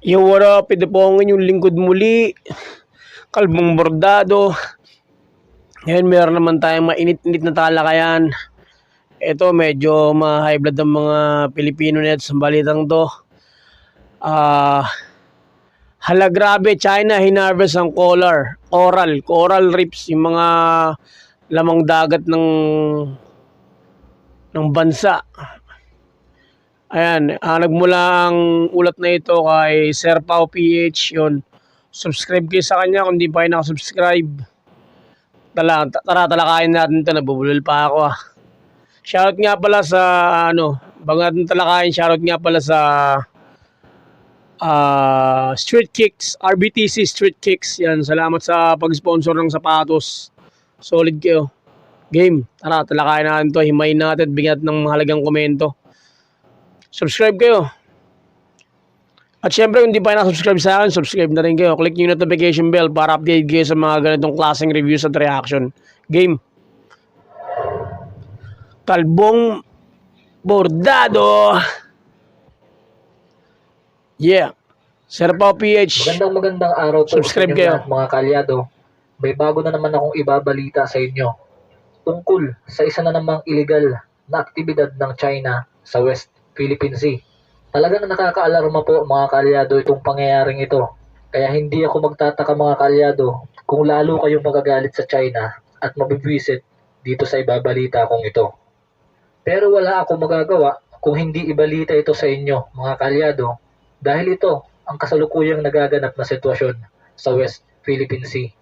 Yung what up, ito po ang inyong lingkod muli, Kalbong Bordado. Ngayon meron naman tayong mainit-init na talakayan. Ito medyo ma-high blood ng mga Pilipino net sa balitang to. Hala grabe, China hinarvest ang coral reefs, yung mga lamang dagat ng bansa. Ayan, nagmula ang ulat na ito kay Sir Pao PH, yun. Subscribe kayo sa kanya kung di pa kayo nakasubscribe. Tara, talakayin natin ito. Nabubulol pa ako Shoutout nga pala sa, bago natin talakayin, shoutout nga pala sa Street Kicks, RBTC Street Kicks. Yan, salamat sa pag-sponsor ng sapatos. Solid kayo. Game, tara, talakayin natin ito. Himayin natin, bigyan ng mahalagang komento. Subscribe kayo. At syempre, kung di pa na-subscribe sa akin, subscribe na rin kayo. Click yung notification bell para update kayo sa mga ganitong klaseng reviews at reaction. Game. Kalbong Bordado. Yeah. Sir Pao PH. Magandang araw po subscribe sa kayo. Lahat, mga kalyado. May bago na naman akong ibabalita sa inyo. Tungkol sa isa na namang illegal na aktibidad ng China sa West Philippine Sea. Talagang nakakaalarma po mga kalyado itong pangyayaring ito. Kaya hindi ako magtataka mga kalyado kung lalo kayong magagalit sa China at mabibwisit dito sa ibabalita kong ito. Pero wala akong magagawa kung hindi ibalita ito sa inyo mga kalyado dahil ito ang kasalukuyang nagaganap na sitwasyon sa West Philippine Sea.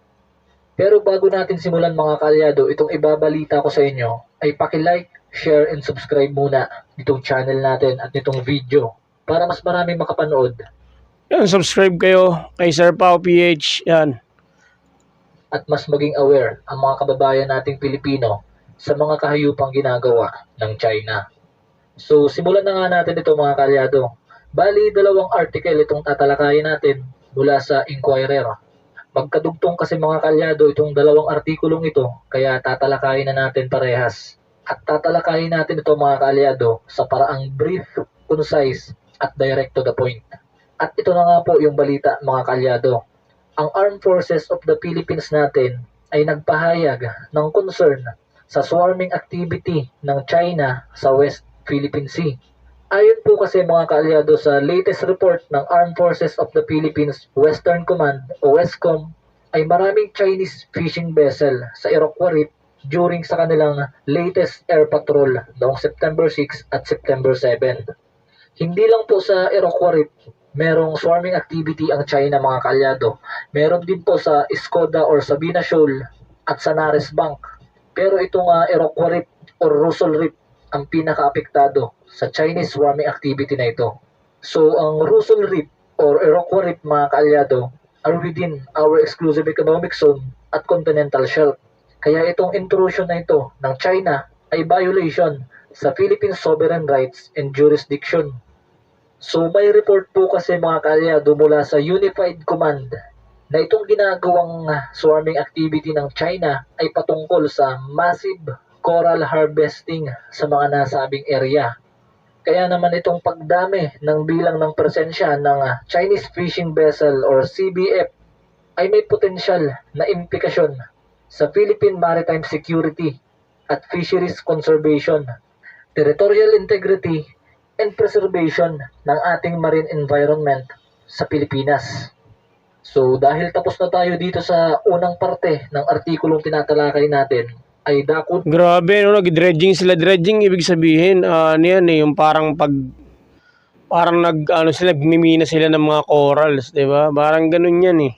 Pero bago natin simulan mga kalyado, itong ibabalita ko sa inyo ay paki-like, share, and subscribe muna nitong channel natin at nitong video para mas maraming makapanood. Yan, subscribe kayo kay Sir Pao PH. Yan. At mas maging aware ang mga kababayan nating Pilipino sa mga kahayupang ginagawa ng China. So simulan na nga natin ito mga kalyado. Bali, 2 article itong tatalakayin natin mula sa Inquirer. Magkadugtong kasi mga kalyado itong 2 artikulong ito, kaya tatalakayin na natin parehas. At tatalakayin natin ito mga kalyado sa paraang brief, concise, at direct to the point. At ito na nga po yung balita mga kalyado. Ang Armed Forces of the Philippines natin ay nagpahayag ng concern sa swarming activity ng China sa West Philippine Sea. Ayon po kasi mga kaalyado sa latest report ng Armed Forces of the Philippines Western Command o WESCOM ay maraming Chinese fishing vessel sa Iroquois Reef during sa kanilang latest air patrol noong September 6 at September 7. Hindi lang po sa Iroquois Reef merong swarming activity ang China mga kaalyado. Meron din po sa Escoda or Sabina Shoal at sa Nares Bank. Pero itong Iroquois Reef or Russell Reef ang pinaka-apektado sa Chinese swarming activity na ito. So, ang Russell Reef or Iroquois Reef mga kaalyado are within our exclusive economic zone at continental shelf. Kaya itong intrusion na ito ng China ay violation sa Philippine sovereign rights and jurisdiction. So, may report po kasi mga kaalyado mula sa Unified Command na itong ginagawang swarming activity ng China ay patungkol sa massive coral harvesting sa mga nasabing area. Kaya naman itong pagdami ng bilang ng presensya ng Chinese Fishing Vessel or CBF ay may potensyal na implikasyon sa Philippine Maritime Security at Fisheries Conservation, Territorial Integrity, and Preservation ng ating marine environment sa Pilipinas. So dahil tapos na tayo dito sa unang parte ng artikulong tinatalakay natin, ay dakot. Grabe, nag-dredging sila. Dredging, ibig sabihin, yung parang nagmimina sila ng mga corals, di ba? Parang ganun yan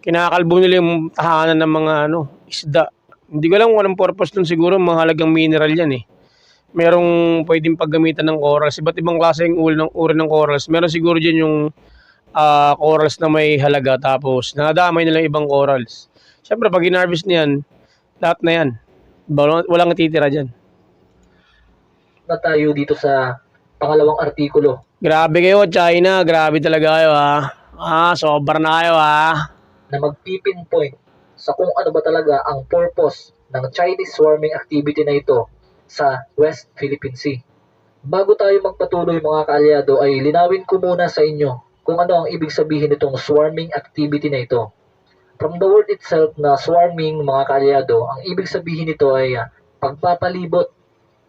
Kinakalbo nila yung tahanan ng mga isda. Hindi ko alam kung anong purpose dun, siguro mahalagang mineral yan Merong pwedeng paggamitan ng corals. Iba't ibang klaseng uri ng corals. Meron siguro dyan yung corals na may halaga, tapos nadamay nila ibang corals. Siyempre, pag in-harvest niyan, lahat na yan. Walang natitira dyan. Na tayo dito sa pangalawang artikulo. Grabe kayo, China. Grabe talaga kayo, sobra na kayo, Na magpipinpoint sa kung ano ba talaga ang purpose ng Chinese swarming activity na ito sa West Philippine Sea. Bago tayo magpatuloy mga kaalyado ay linawin ko muna sa inyo kung ano ang ibig sabihin nitong swarming activity na ito. From the word itself na swarming, mga kaalyado, ang ibig sabihin nito ay pagpapalibot,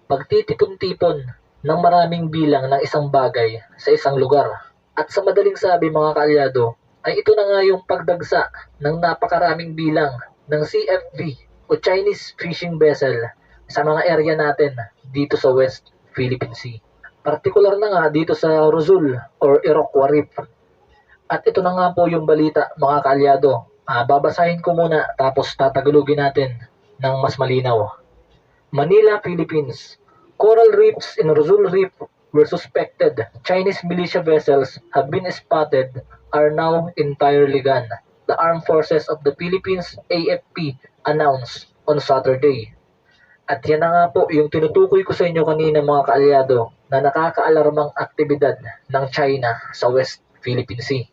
pagtitipon-tipon ng maraming bilang ng isang bagay sa isang lugar. At sa madaling sabi, mga kaalyado, ay ito na nga yung pagdagsa ng napakaraming bilang ng CFV o Chinese fishing vessel sa mga area natin dito sa West Philippine Sea. Partikular na nga dito sa Rizal or Iroquois Reef. At ito na nga po yung balita, mga kaalyado. Babasahin ko muna tapos tatagalogin natin ng mas malinaw. Manila, Philippines. Coral reefs in Rizal Reef were suspected Chinese militia vessels have been spotted are now entirely gone. The Armed Forces of the Philippines, AFP, announced on Saturday. At yan na nga po yung tinutukoy ko sa inyo kanina, mga kaalyado, na nakakaalarmang aktibidad ng China sa West Philippine Sea.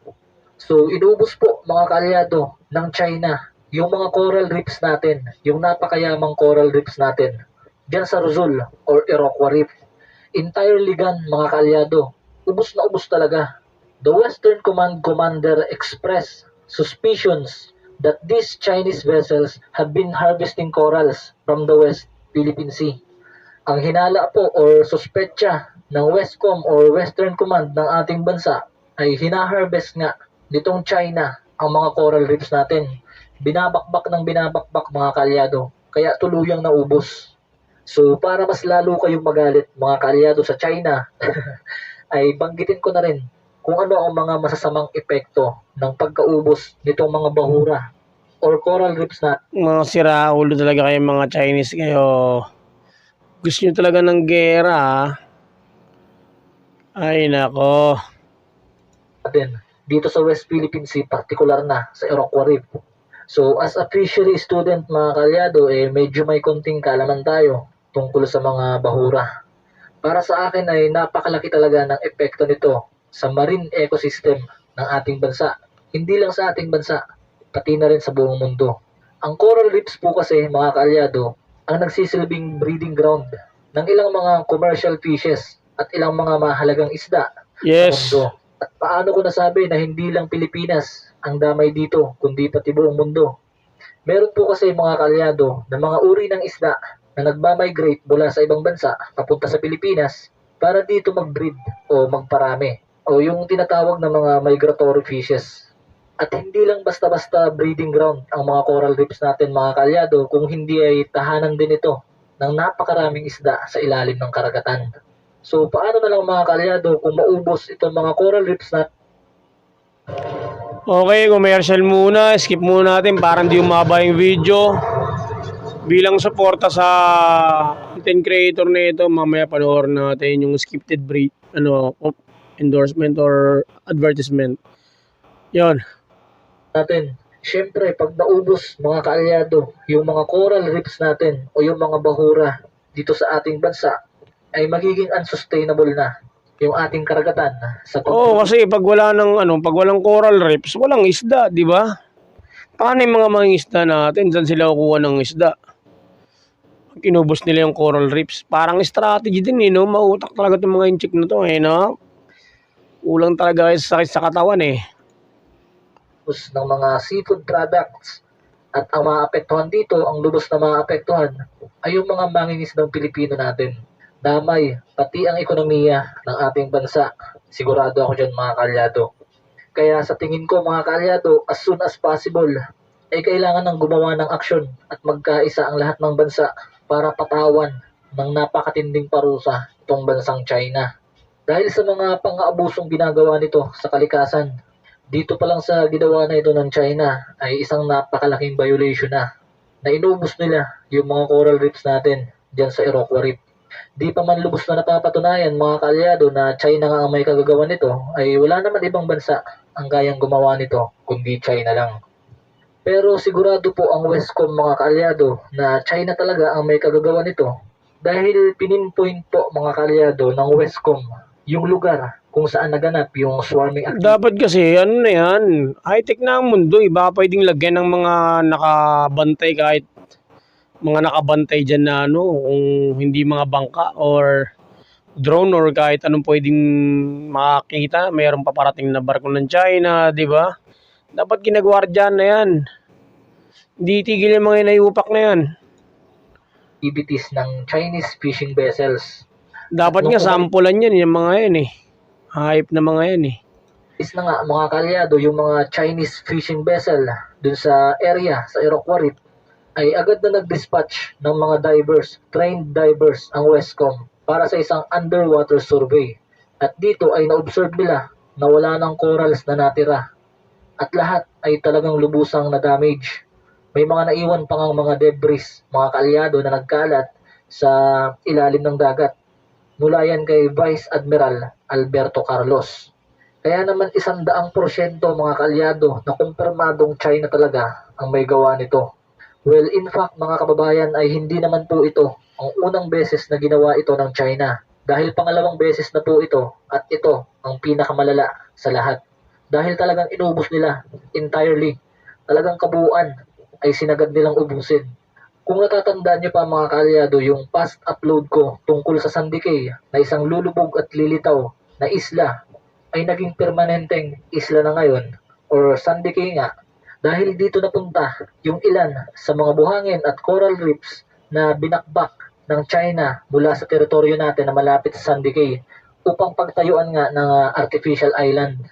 So, inubos po, mga kaalyado, ng China yung mga coral reefs natin, yung napakayamang coral reefs natin, dyan sa Rizal or Iroquois Reef. Entirely gone, mga kaalyado. Ubos na ubos talaga. The Western Command Commander expressed suspicions that these Chinese vessels have been harvesting corals from the West Philippine Sea. Ang hinala po or suspetsa ng Westcom or Western Command ng ating bansa ay hinaharvest nga nitong China ang mga coral reefs natin. Binabakbak ng binabakbak, mga kaalyado, kaya tuluyang naubos. So para mas lalo kayong magalit, mga kaalyado, sa China, ay banggitin ko na rin kung ano ang mga masasamang epekto ng pagkaubos nitong mga bahura or coral reefs na Mga siraulo talaga kayo mga Chinese kayo. Gusto nyo talaga ng gera, ah. Ay nako. natin dito sa West Philippine Sea, partikular na sa Iroquois Reef. So as a fishery student, mga kaalyado, medyo may konting kaalaman tayo tungkol sa mga bahura. Para sa akin ay napakalaki talaga ng epekto nito sa marine ecosystem ng ating bansa. Hindi lang sa ating bansa, pati na rin sa buong mundo. Ang coral reefs po kasi, mga kaalyado, ang nagsisilbing breeding ground ng ilang mga commercial fishes at ilang mga mahalagang isda Yes. sa mundo. At paano ko nasabi na hindi lang Pilipinas ang damay dito, kundi pati buong mundo? Meron po kasi, mga kaalyado, na mga uri ng isda na nagmamigrate mula sa ibang bansa papunta sa Pilipinas para dito mag-breed o magparami, o yung tinatawag na mga migratory fishes. At hindi lang basta-basta breeding ground ang mga coral reefs natin, mga kaalyado, kung hindi ay tahanan din ito ng napakaraming isda sa ilalim ng karagatan. So paano na lang, mga kaalyado, kung maubos itong mga coral reefs natin? Okay, commercial muna. Skip muna natin para hindi umaba yung video. Bilang suporta sa content creator na ito, mamaya panoorin natin yung scripted endorsement or advertisement. Yon. Siyempre, pag naubos, mga kaalyado, yung mga coral reefs natin o yung mga bahura dito sa ating bansa, ay magiging unsustainable na yung ating karagatan sa Kasi pag walang coral reefs, walang isda, di ba? Paano yung mga isda natin? Saan sila kukuha ng isda? Kinubos nila yung coral reefs. Parang strategy din, no? Mautak talaga itong mga inchik na to, no? Ulang talaga kayo sa sakit sa katawan, ng mga seafood products. At ang maapektuhan dito, ang lubos na maapektuhan, ay yung mga mangingisdang Pilipino natin. Damay, pati ang ekonomiya ng ating bansa. Sigurado ako dyan, mga kaalyado. Kaya sa tingin ko, mga kaalyado, as soon as possible, ay kailangan ng gumawa ng aksyon at magkaisa ang lahat ng bansa para patawan ng napakatinding parusa itong bansang China. Dahil sa mga pang-aabusong ginagawa nito sa kalikasan, dito pa lang sa ginawa na ito ng China ay isang napakalaking violation na inubos nila yung mga coral reefs natin dyan sa Iroquois Reef. Di pa man lubos na napapatunayan, mga kaalyado, na China nga ang may kagagawa nito, ay wala naman ibang bansa ang kayang gumawa nito kundi China lang. Pero sigurado po ang Westcom, mga kaalyado, na China talaga ang may kagagawa nito dahil pininpoint po, mga kaalyado, ng Westcom yung lugar kung saan naganap yung swarming activity. Dapat kasi, high-tech na ang mundo, Baka pwedeng lagyan ng mga nakabantay kahit mga nakabantay dyan na kung hindi mga bangka or drone or kahit anong pwedeng makakita. Mayroong paparating na barko ng China, di ba? Dapat ginagwardyahan na yan. Hindi tigil yung mga inayupak na yan. activities ng Chinese fishing vessels. Dapat nga sampulan yan, yung mga yan eh. Hype na mga yan eh. Is na nga mga kalyado, yung mga Chinese fishing vessel dun sa area, sa Iroquois Reef, ay agad na nag-dispatch ng mga divers, trained divers ang Westcom para sa isang underwater survey. At dito ay na-observe nila na wala ng corals na natira. At lahat ay talagang lubusang na damage. May mga naiwan pang ang mga debris, mga kalyado na nagkalat sa ilalim ng dagat. Mula yan kay Vice Admiral Alberto Carlos. Kaya naman 100% mga kalyado na kumpirmadong China talaga ang may gawa nito. Well, in fact mga kababayan ay hindi naman po ito ang unang beses na ginawa ito ng China. Dahil pangalawang beses na po ito at ito ang pinakamalala sa lahat. Dahil talagang inubos nila entirely. Talagang kabuuan ay sinagad nilang ubusin. Kung natatandaan niyo pa mga kalyado yung past upload ko tungkol sa Sandy Cay na isang lulubog at lilitaw na isla ay naging permanenteng isla na ngayon or Sandy Cay nga dahil dito napunta yung ilan sa mga buhangin at coral reefs na binakbak ng China mula sa teritoryo natin na malapit sa Sandy Cay upang pagtayuan nga ng artificial island.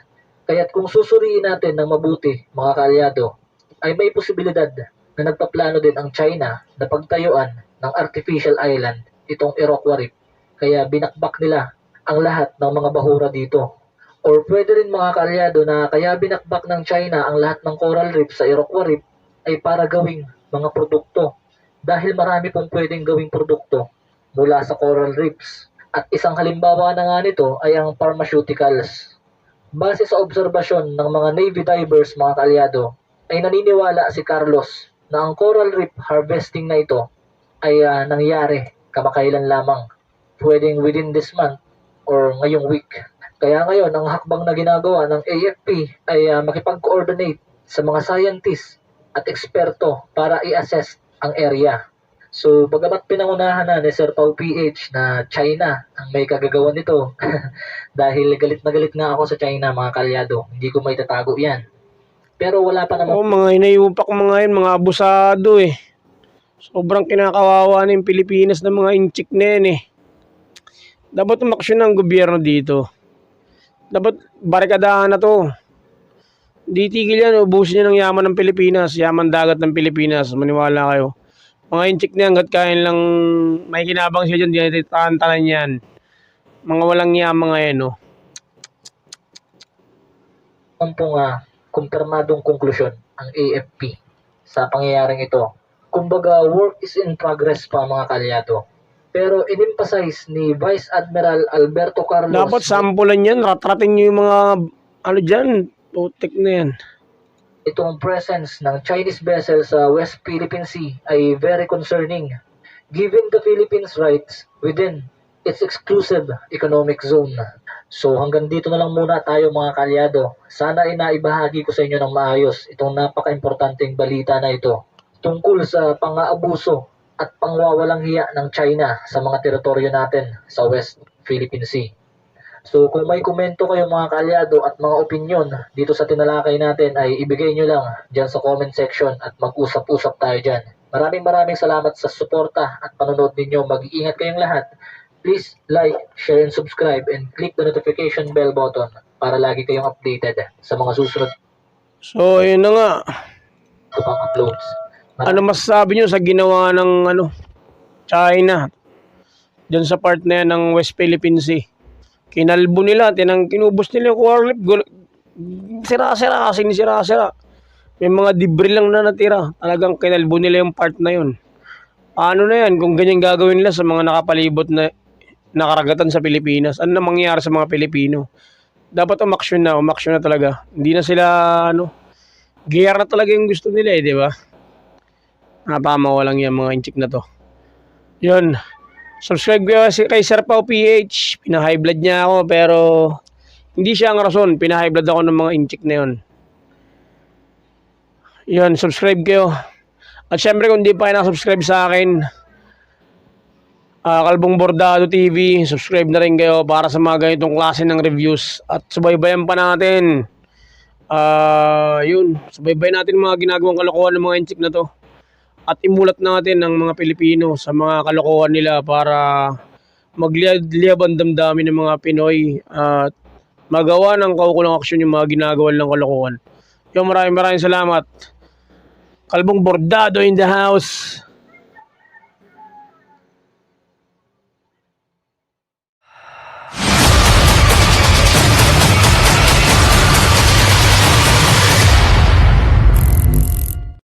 Kaya't kung susuriin natin ng mabuti mga kalyado ay may posibilidad na nagpaplano din ang China na pagtayuan ng artificial island itong Iroquois Reef. Kaya binakbak nila ang lahat ng mga bahura dito. Or pwede rin mga kalyado na kaya binakbak ng China ang lahat ng coral reef sa Iroquois Reef ay para gawing mga produkto. Dahil marami pong pwedeng gawing produkto mula sa coral reefs. At isang halimbawa na nga nito ay ang pharmaceuticals. Base sa obserbasyon ng mga Navy divers mga kalyado, ay naniniwala si Carlos na ang coral reef harvesting na ito ay nangyari kamakailan lamang. Pwedeng within this month or ngayong week. Kaya ngayon, ang hakbang na ginagawa ng AFP ay makipag-coordinate sa mga scientists at eksperto para i-assess ang area. So, bagamat pinangunahan na ni Sir Pau PH na China ang may kagagawa nito, dahil galit na galit nga ako sa China mga kalyado, hindi ko may tatago yan. Pero wala pa naman. Mga inayupak mga yan, mga abusado eh. Sobrang kinakawawa na yung Pilipinas ng mga inchik na yan eh. Dapat umaksyon ng gobyerno dito. Dapat barikadahan na to. Di tigil yan, ubusin nyo ng yaman ng Pilipinas, yaman dagat ng Pilipinas, maniwala kayo. Mga inchik na yan, hanggat kain lang, may kinabang siya dyan, di natin tahan-tanan yan. Mga walang yaman nga yan, no. Ang pong kumpirmadong konklusyon ang AFP sa pangyayaring ito. Kumbaga, work is in progress pa mga kalyado. Pero in-emphasize ni Vice Admiral Alberto Carlos. Dapat sampulan yan, ratratin nyo yung mga, ano dyan, putik na yan. Itong presence ng Chinese vessel sa West Philippine Sea ay very concerning. Given the Philippines' rights within its exclusive economic zone. So hanggang dito na lang muna tayo mga kalyado. Sana ay naibahagi ko sa inyo ng maayos itong napaka-importanteng balita na ito tungkol sa pang-aabuso at pangwawalang hiya ng China sa mga teritoryo natin sa West Philippine Sea. So kung may komento kayo mga kalyado at mga opinion dito sa tinalakay natin ay ibigay nyo lang dyan sa comment section at mag-usap-usap tayo dyan. Maraming salamat sa suporta at panonood ninyo. Mag-iingat kayong lahat. Please like, share, and subscribe and click the notification bell button para lagi kayong updated sa mga susunod. So, yun na nga. Ito pang uploads. Ano masasabi nyo sa ginawa ng China dyan sa part na yan ng West Philippine Sea? Kinalbo nila, kinubos nila yung coral reef. Sira-sira kasi sira-sira. May mga debris lang na natira. Talagang kinalbo nila yung part na yun. Paano na yan kung ganyan gagawin nila sa mga nakapalibot na nakaragatan sa Pilipinas? Ano na mangyayari sa mga Pilipino? Dapat umaksyon na talaga. Hindi na sila, gear na talaga yung gusto nila di ba? Napamawalang yan mga inchik na to. Yun. Subscribe kayo kay Sir Pau PH. Pina-high blood niya ako pero hindi siya ang rason. Pina-high blood ako ng mga inchik na yun. Yun, subscribe kayo. At syempre kung di pa kayo nakasubscribe sa akin, Kalbong Bordado TV. Subscribe na rin kayo para sa mga ganitong klase ng reviews. At subaybayan pa natin. Yun. Subaybayan natin mga ginagawang kalokohan ng mga inchik na to. At imulat natin ng mga Pilipino sa mga kalokohan nila para magliyab ang damdamin ng mga Pinoy at magawa ng kaukulang aksyon yung mga ginagawa ng kalokohan. Yung maraming salamat. Kalbong Bordado in the house.